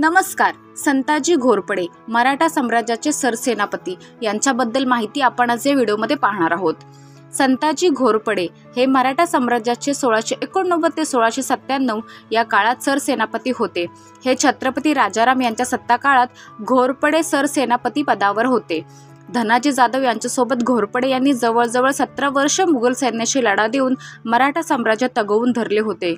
नमस्कार. संताजी घोरपडे मराठा साम्राज्याचे सरसेनापती यांच्याबद्दल माहिती आपण आज या व्हिडिओमध्ये पाहणार आहोत. संताजी घोरपडे हे मराठा साम्राज्याचे 1689 ते 1697 या काळात सरसेनापती होते. हे छत्रपती राजाराम यांच्या सत्ता काळात घोरपडे सरसेनापती पदावर होते. धनाजी जाधव यांच्यासोबत घोरपडे यांनी जवळजवळ 17 वर्ष मुघल सैन्याशी लढा देऊन मराठा साम्राज्य तगवून धरले होते.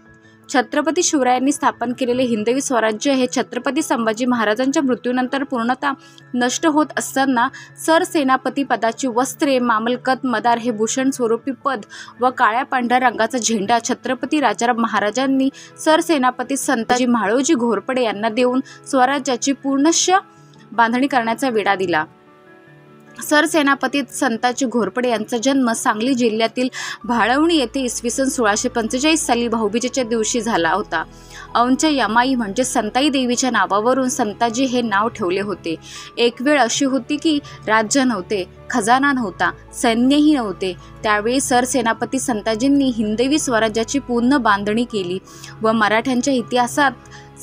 छत्रपती शिवरायांनी स्थापन केलेले हिंदवी स्वराज्य हे छत्रपती संभाजी महाराजांच्या मृत्यूनंतर पूर्णतः नष्ट होत असताना सरसेनापती पदाची वस्त्रे, मामलकत, मदार हे भूषण स्वरूपी पद व काळ्या पांढऱ्या रंगाचा झेंडा छत्रपती राजाराम महाराजांनी सरसेनापती संताजी म्हाळोजी घोरपडे यांना देऊन स्वराज्याची पूर्णशः बांधणी करण्याचा विडा दिला. सरसेनापती संताजी घोरपडे यांचा जन्म सांगली जिल्ह्यातील भाळवणी येथे इसवी सन 1645 साली भाऊबीजेच्या दिवशी झाला होता. औंधच्या यमाई म्हणजे संताई देवीच्या नावावरून संताजी हे नाव ठेवले होते. एक वेळ अशी होती की राज्य नव्हते, खजाना नव्हता, सैन्यही नव्हते. त्यावेळी सरसेनापती संताजींनी हिंदवी स्वराज्याची पूर्ण बांधणी केली व मराठ्यांच्या इतिहासात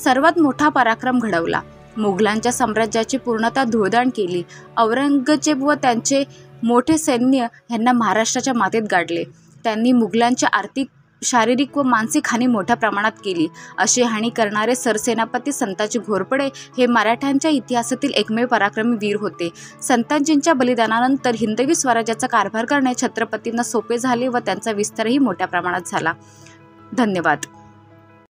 सर्वात मोठा पराक्रम घडवला. मुघलांच्या साम्राज्याची पूर्णतः धुळदाण केली. औरंगजेब व त्यांचे मोठे सैन्य यांना महाराष्ट्राच्या मातीत गाडले. त्यांनी मुघलांची आर्थिक, शारीरिक व मानसिक हानी मोठ्या प्रमाणात केली. अशी हानी करणारे सरसेनापती संताजी घोरपडे हे मराठ्यांच्या इतिहासातील एकमेव पराक्रमी वीर होते. संताजींच्या बलिदानानंतर हिंदवी स्वराज्याचा कारभार करणे छत्रपतींना सोपे झाले व त्यांचा विस्तारही मोठ्या प्रमाणात झाला. धन्यवाद.